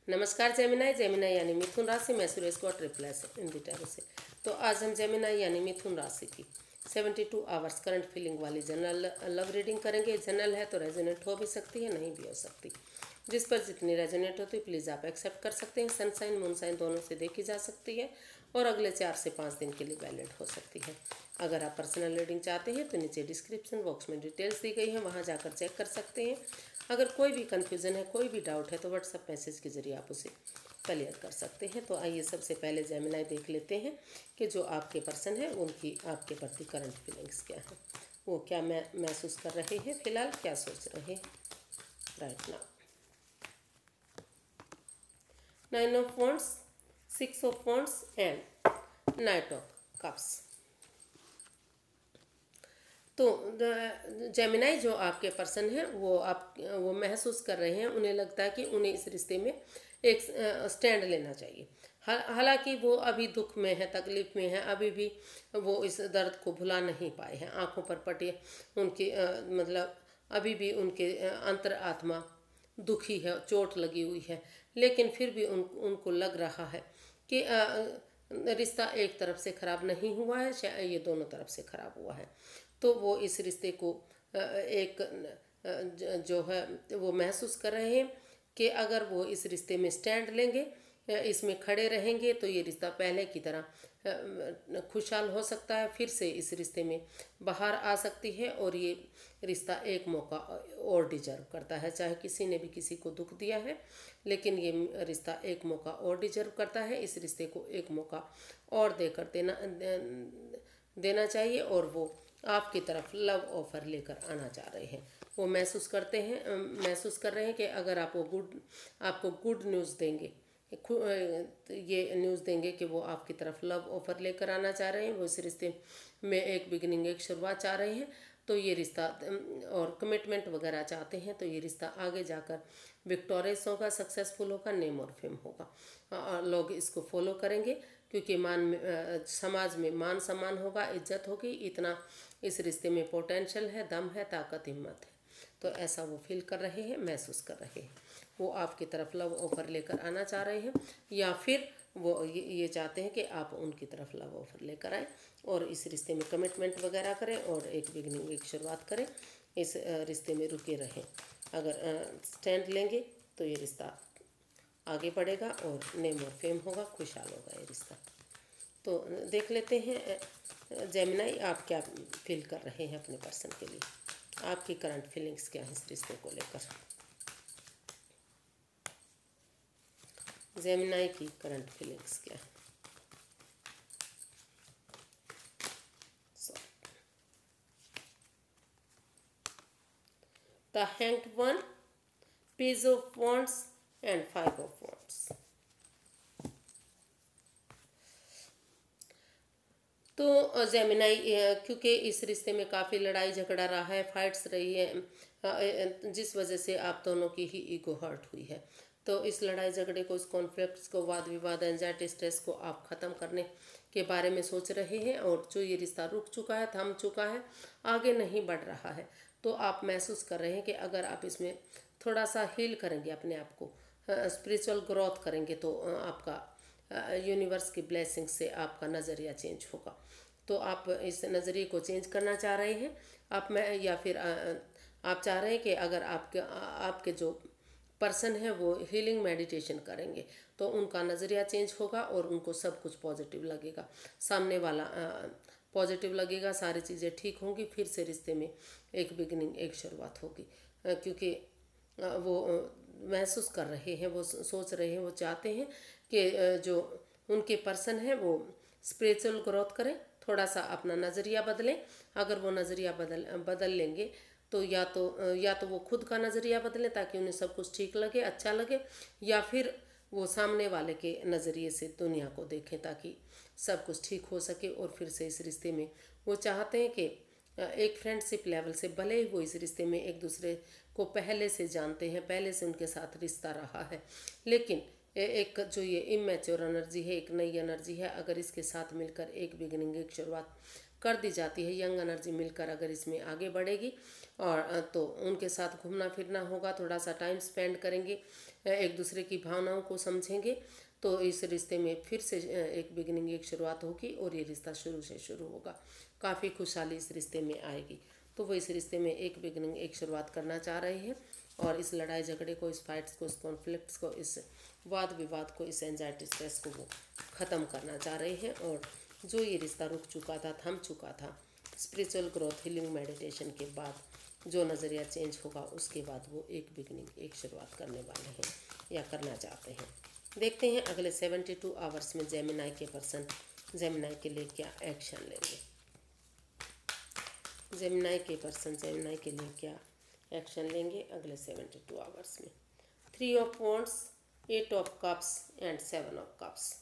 नमस्कार Gemini. Gemini यानी मिथुन राशि। मैं सुरेश को ट्रिपल एस हिंदी टैरो से। तो आज हम जेमिनाई यानी मिथुन राशि की 72 आवर्स करंट फीलिंग वाली जनरल लव रीडिंग करेंगे। जनरल है तो रेजोनेट हो भी सकती है, नहीं भी हो सकती। जिस पर जितनी रेजोनेट होती है प्लीज़ आप एक्सेप्ट कर सकते हैं। सनसाइन मूनसाइन दोनों से देखी जा सकती है और अगले 4 से 5 दिन के लिए वैलिड हो सकती है। अगर आप पर्सनल रीडिंग चाहते हैं तो नीचे डिस्क्रिप्शन बॉक्स में डिटेल्स दी गई हैं, वहाँ जाकर चेक कर सकते हैं। अगर कोई भी कन्फ्यूज़न है, कोई भी डाउट है तो व्हाट्सएप मैसेज के जरिए आप उसे क्लियर कर सकते हैं। तो आइए सबसे पहले जेमिनाई देख लेते हैं कि जो आपके पर्सन है उनकी आपके प्रति करंट फीलिंग्स क्या है, वो क्या महसूस कर रहे हैं, फिलहाल क्या सोच रहे हैं right now. 9 of wands, 6 of wands and night of cups. तो जेमिनाई जो आपके पर्सन है वो महसूस कर रहे हैं, उन्हें लगता है कि उन्हें इस रिश्ते में एक स्टैंड लेना चाहिए। हालांकि वो अभी दुख में है, तकलीफ में है, अभी भी वो इस दर्द को भुला नहीं पाए हैं। आंखों पर पटे उनकी मतलब अभी भी उनके अंतर आत्मा दुखी है, चोट लगी हुई है, लेकिन फिर भी उनको लग रहा है कि रिश्ता एक तरफ से खराब नहीं हुआ है, शायद ये दोनों तरफ से खराब हुआ है। तो वो इस रिश्ते को एक जो है वो महसूस कर रहे हैं कि अगर वो इस रिश्ते में स्टैंड लेंगे, इसमें खड़े रहेंगे तो ये रिश्ता पहले की तरह खुशहाल हो सकता है, फिर से इस रिश्ते में बाहर आ सकती है और ये रिश्ता एक मौका और डिजर्व करता है। चाहे किसी ने भी किसी को दुख दिया है, लेकिन ये रिश्ता एक मौका और डिजर्व करता है। इस रिश्ते को एक मौका और देकर देना चाहिए और वो आपकी तरफ लव ऑफर लेकर आना चाह रहे हैं। वो महसूस कर रहे हैं कि अगर आपको गुड न्यूज़ देंगे, ये न्यूज़ देंगे कि वो आपकी तरफ लव ऑफर लेकर आना चाह रहे हैं, वो इस रिश्ते में एक बिगिनिंग, एक शुरुआत चाह रहे हैं। तो ये रिश्ता और कमिटमेंट वगैरह चाहते हैं, तो ये रिश्ता आगे जाकर विक्टोरियस होगा, सक्सेसफुल होगा, नेम और फेम होगा। लोग इसको फॉलो करेंगे क्योंकि समाज में मान सम्मान होगा, इज्जत होगी। इतना इस रिश्ते में पोटेंशियल है, दम है, ताकत, हिम्मत है। तो ऐसा वो फील कर रहे हैं, महसूस कर रहे हैं। वो आपकी तरफ लव ऑफर लेकर आना चाह रहे हैं, या फिर वो ये चाहते हैं कि आप उनकी तरफ लव ऑफर लेकर आए और इस रिश्ते में कमिटमेंट वगैरह करें और एक बिगनिंग, एक शुरुआत करें, इस रिश्ते में रुके रहें। अगर स्टैंड लेंगे तो ये रिश्ता आगे बढ़ेगा और नेम और फेम होगा, खुशहाल होगा ये रिश्ता। तो देख लेते हैं जेमिनाई आप क्या फील कर रहे हैं अपने पर्सन के लिए, आपकी करंट फीलिंग्स क्या है इस रिश्ते को लेकर। जेमिनाई की करंट फीलिंग्स क्या है। The hanged one, page of wands and 5 of wands. तो जेमिनाई क्योंकि इस रिश्ते में काफ़ी लड़ाई झगड़ा रहा है, फाइट्स रही है, जिस वजह से आप दोनों की ही ईगो हर्ट हुई है। तो इस लड़ाई झगड़े को, इस कॉन्फ्लिक्ट्स को, वाद विवाद, एंजाइटी, स्ट्रेस को आप ख़त्म करने के बारे में सोच रहे हैं। और जो ये रिश्ता रुक चुका है, थम चुका है, आगे नहीं बढ़ रहा है, तो आप महसूस कर रहे हैं कि अगर आप इसमें थोड़ा सा हील करेंगे, अपने आप को स्पिरिचुअल ग्रोथ करेंगे, तो आपका यूनिवर्स की ब्लेसिंग से आपका नज़रिया चेंज होगा। तो आप इस नज़रिए को चेंज करना चाह रहे हैं या फिर आप चाह रहे हैं कि अगर आपके जो पर्सन है वो हीलिंग मेडिटेशन करेंगे तो उनका नज़रिया चेंज होगा और उनको सब कुछ पॉजिटिव लगेगा, सामने वाला पॉजिटिव लगेगा, सारी चीज़ें ठीक होंगी, फिर से रिश्ते में एक बिगिनिंग, एक शुरुआत होगी। क्योंकि वो महसूस कर रहे हैं, वो सोच रहे हैं, वो चाहते हैं कि जो उनके पर्सन है वो स्पिरिचुअल ग्रोथ करें, थोड़ा सा अपना नज़रिया बदलें। अगर वो नज़रिया बदल लेंगे तो या तो वो खुद का नज़रिया बदलें ताकि उन्हें सब कुछ ठीक लगे, अच्छा लगे, या फिर वो सामने वाले के नज़रिए से दुनिया को देखें ताकि सब कुछ ठीक हो सके और फिर से इस रिश्ते में वो चाहते हैं कि एक फ्रेंडशिप लेवल से, भले ही वो इस रिश्ते में एक दूसरे को पहले से जानते हैं, पहले से उनके साथ रिश्ता रहा है, लेकिन एक जो ये इमेच्योर एनर्जी है, एक नई एनर्जी है, अगर इसके साथ मिलकर एक बिगिनिंग, एक शुरुआत कर दी जाती है, यंग एनर्जी मिलकर अगर इसमें आगे बढ़ेगी और तो उनके साथ घूमना फिरना होगा, थोड़ा सा टाइम स्पेंड करेंगे, एक दूसरे की भावनाओं को समझेंगे तो इस रिश्ते में फिर से एक बिगिनिंग, एक शुरुआत होगी और ये रिश्ता शुरू से शुरू होगा। काफ़ी खुशहाली इस रिश्ते में आएगी। तो वो इस रिश्ते में एक बिगिनिंग, एक शुरुआत करना चाह रहे हैं और इस लड़ाई झगड़े को, इस फाइट्स को, इस कॉन्फ्लिक्ट्स को, इस वाद विवाद को, इस एंजाइटी स्ट्रेस को वो ख़त्म करना चाह रहे हैं। और जो ये रिश्ता रुक चुका था, थम चुका था, स्पिरिचुअल ग्रोथ, हीलिंग, मेडिटेशन के बाद जो नज़रिया चेंज होगा, उसके बाद वो एक बिगिनिंग, एक शुरुआत करने वाले हैं या करना चाहते हैं। देखते हैं अगले 72 आवर्स में जेमिनाई के पर्सन जेमिनाई के लिए क्या एक्शन लेंगे। जेमिनाई के पर्सन जेमिनाई के लिए क्या एक्शन लेंगे अगले 72 आवर्स में। 3 of wands, 8 of cups and 7 of cups.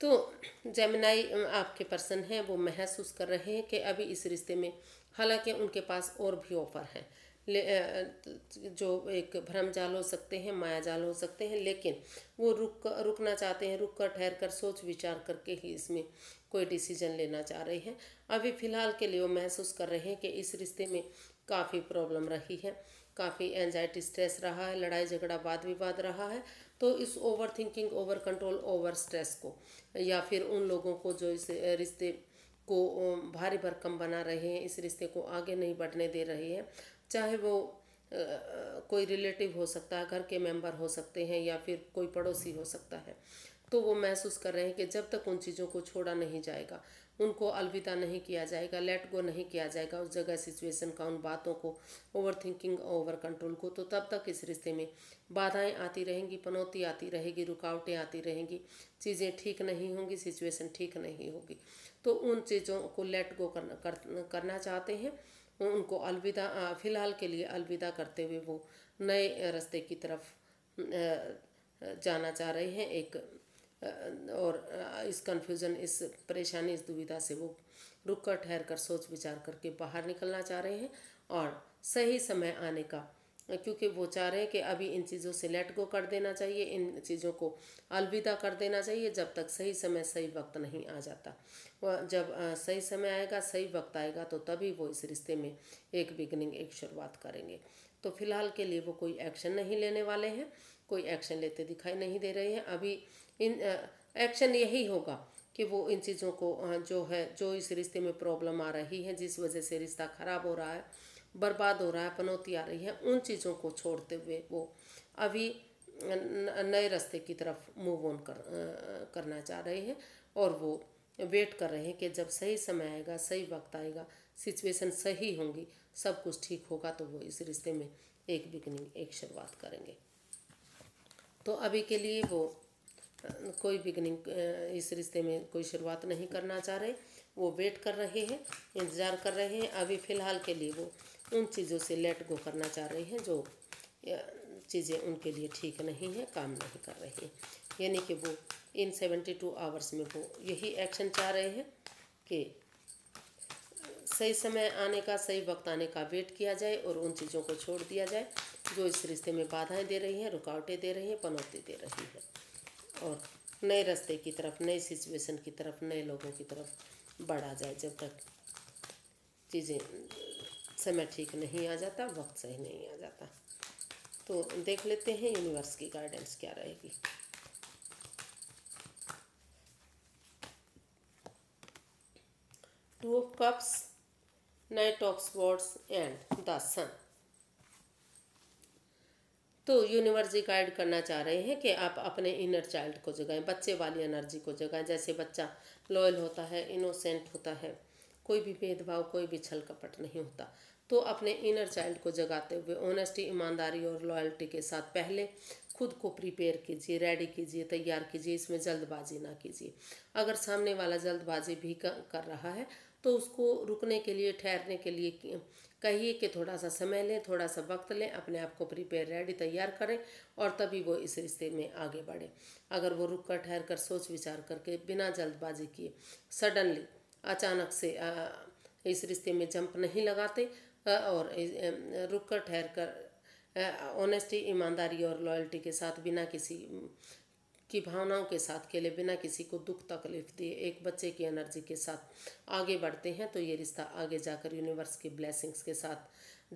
तो जेमिनाई आपके पर्सन हैं, वो महसूस कर रहे हैं कि अभी इस रिश्ते में, हालांकि उनके पास और भी ऑफर हैं, जो एक भ्रम जाल हो सकते हैं, माया जाल हो सकते हैं, लेकिन वो रुकना चाहते हैं, रुक कर ठहर कर सोच विचार करके ही इसमें कोई डिसीजन लेना चाह रहे हैं। अभी फ़िलहाल के लिए वो महसूस कर रहे हैं कि इस रिश्ते में काफ़ी प्रॉब्लम रही है, काफ़ी एंजाइटी स्ट्रेस रहा है, लड़ाई झगड़ा वाद विवाद रहा है। तो इस over thinking, over control, over stress को, या फिर उन लोगों को जो इस रिश्ते को भारी भरकम बना रहे हैं, इस रिश्ते को आगे नहीं बढ़ने दे रहे हैं, चाहे वो कोई रिलेटिव हो सकता है, घर के मेंबर हो सकते हैं, या फिर कोई पड़ोसी हो सकता है। तो वो महसूस कर रहे हैं कि जब तक उन चीज़ों को छोड़ा नहीं जाएगा, उनको अलविदा नहीं किया जाएगा, लेट गो नहीं किया जाएगा उस जगह सिचुएशन का, उन बातों को, ओवर थिंकिंग, ओवर कंट्रोल को, तो तब तक इस रिश्ते में बाधाएं आती रहेंगी, पनौती आती रहेगी, रुकावटें आती रहेंगी, चीज़ें ठीक नहीं होंगी, सिचुएशन ठीक नहीं होगी। तो उन चीज़ों को लेट गो करना चाहते हैं, उनको अलविदा, फ़िलहाल के लिए अलविदा करते हुए वो नए रास्ते की तरफ जाना चाह रहे हैं। और इस कन्फ्यूज़न, इस परेशानी, इस दुविधा से वो रुक कर ठहर कर सोच विचार करके बाहर निकलना चाह रहे हैं और सही समय आने का, क्योंकि वो चाह रहे हैं कि अभी इन चीज़ों से लेट गो कर देना चाहिए, इन चीज़ों को अलविदा कर देना चाहिए जब तक सही समय, सही वक्त नहीं आ जाता। वह जब सही समय आएगा, सही वक्त आएगा, तो तभी वो इस रिश्ते में एक बिगनिंग, एक शुरुआत करेंगे। तो फिलहाल के लिए वो कोई एक्शन नहीं लेने वाले हैं, कोई एक्शन लेते दिखाई नहीं दे रहे हैं। अभी इन एक्शन यही होगा कि वो इन चीज़ों को जो इस रिश्ते में प्रॉब्लम आ रही है, जिस वजह से रिश्ता ख़राब हो रहा है, बर्बाद हो रहा है, पनौती आ रही है, उन चीज़ों को छोड़ते हुए वो अभी नए रास्ते की तरफ मूव ऑन करना चाह रहे हैं। और वो वेट कर रहे हैं कि जब सही समय आएगा, सही वक्त आएगा, सिचुएशन सही होंगी, सब कुछ ठीक होगा, तो वो इस रिश्ते में एक बिगनिंग, एक शुरुआत करेंगे। तो अभी के लिए वो कोई बिगनिंग, इस रिश्ते में कोई शुरुआत नहीं करना चाह रहे, वो वेट कर रहे हैं, इंतज़ार कर रहे हैं। अभी फ़िलहाल के लिए वो उन चीज़ों से लेट गो करना चाह रहे हैं जो चीज़ें उनके लिए ठीक नहीं है, काम नहीं कर रही हैं। यानी कि वो इन 72 आवर्स में वो यही एक्शन चाह रहे हैं कि सही समय आने का, सही वक्त आने का वेट किया जाए और उन चीज़ों को छोड़ दिया जाए जो इस रिश्ते में बाधाएं दे रही हैं, रुकावटें दे रही हैं, पनौती दे रही हैं, और नए रास्ते की तरफ, नई सिचुएशन की तरफ, नए लोगों की तरफ बढ़ा जाए। जब तक चीज़ें, समय ठीक नहीं आ जाता, वक्त सही नहीं आ जाता। तो देख लेते हैं यूनिवर्स की गाइडेंस क्या रहेगी। Two of cups, knight of swords and the sun. तो यूनिवर्स जी गाइड करना चाह रहे हैं कि आप अपने इनर चाइल्ड को जगाएं, बच्चे वाली एनर्जी को जगाएं। जैसे बच्चा लॉयल होता है, इनोसेंट होता है, कोई भी भेदभाव, कोई भी छल कपट नहीं होता, तो अपने इनर चाइल्ड को जगाते हुए ऑनेस्टी, ईमानदारी और लॉयल्टी के साथ पहले खुद को प्रिपेयर कीजिए, रेडी कीजिए, तैयार कीजिए। इसमें जल्दबाजी ना कीजिए। अगर सामने वाला जल्दबाजी भी कर रहा है तो उसको रुकने के लिए, ठहरने के लिए कहिए कि थोड़ा सा समय लें, थोड़ा सा वक्त लें, अपने आप को प्रिपेयर, रेडी, तैयार करें और तभी वो इस रिश्ते में आगे बढ़े। अगर वो रुक कर, ठहर कर, सोच विचार करके, बिना जल्दबाजी किए, सडनली, अचानक से इस रिश्ते में जंप नहीं लगाते और रुक कर, ठहर कर, ऑनेस्टी, ईमानदारी और लॉयल्टी के साथ, बिना किसी की भावनाओं के साथ खेले, बिना किसी को दुख तकलीफ दिए, एक बच्चे की एनर्जी के साथ आगे बढ़ते हैं, तो ये रिश्ता आगे जाकर यूनिवर्स की ब्लेसिंग्स के साथ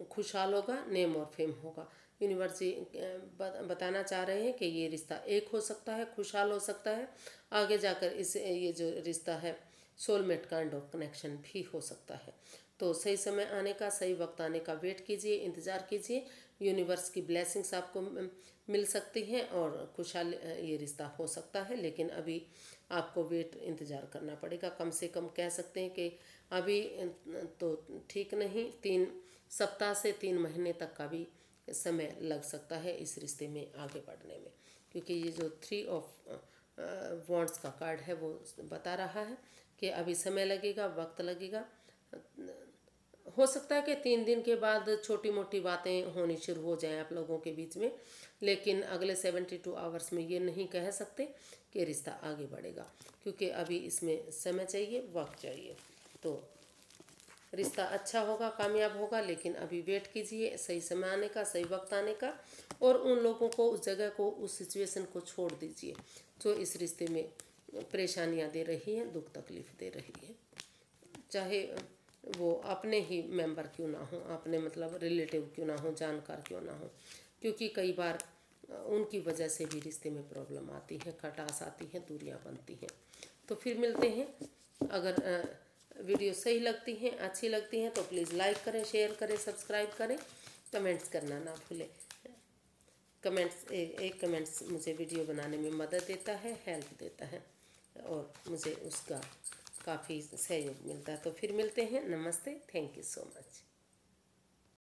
खुशहाल होगा, नेम और फेम होगा। यूनिवर्सिटी बताना चाह रहे हैं कि ये रिश्ता एक हो सकता है, खुशहाल हो सकता है, आगे जाकर इस ये जो रिश्ता है सोलमेट काइंड ऑफ कनेक्शन भी हो सकता है। तो सही समय आने का, सही वक्त आने का वेट कीजिए, इंतज़ार कीजिए। यूनिवर्स की ब्लेसिंग्स आपको मिल सकती हैं और खुशहाल ये रिश्ता हो सकता है, लेकिन अभी आपको वेट इंतज़ार करना पड़ेगा। कम से कम कह सकते हैं कि अभी तो ठीक नहीं, 3 सप्ताह से 3 महीने तक का भी समय लग सकता है इस रिश्ते में आगे बढ़ने में, क्योंकि ये जो 3 ऑफ वॉन्ड्स का कार्ड है वो बता रहा है कि अभी समय लगेगा, वक्त लगेगा। हो सकता है कि 3 दिन के बाद छोटी मोटी बातें होनी शुरू हो जाएं आप लोगों के बीच में, लेकिन अगले 72 आवर्स में ये नहीं कह सकते कि रिश्ता आगे बढ़ेगा, क्योंकि अभी इसमें समय चाहिए, वक्त चाहिए। तो रिश्ता अच्छा होगा, कामयाब होगा, लेकिन अभी वेट कीजिए सही समय आने का, सही वक्त आने का। और उन लोगों को, उस जगह को, उस सिचुएशन को छोड़ दीजिए जो इस रिश्ते में परेशानियां दे रही हैं, दुख तकलीफ दे रही है, चाहे वो अपने ही मेंबर क्यों ना हो, अपने मतलब रिलेटिव क्यों ना हो, जानकार क्यों ना हो, क्योंकि कई बार उनकी वजह से भी रिश्ते में प्रॉब्लम आती है, खटास आती है, दूरियां बनती हैं। तो फिर मिलते हैं। अगर वीडियो सही लगती हैं, अच्छी लगती हैं तो प्लीज़ लाइक करें, शेयर करें, सब्सक्राइब करें, कमेंट्स करना ना भूलें। एक कमेंट्स मुझे वीडियो बनाने में मदद देता है, हेल्प देता है और मुझे उसका काफ़ी सहयोग मिलता है। तो फिर मिलते हैं। नमस्ते, थैंक यू सो मच।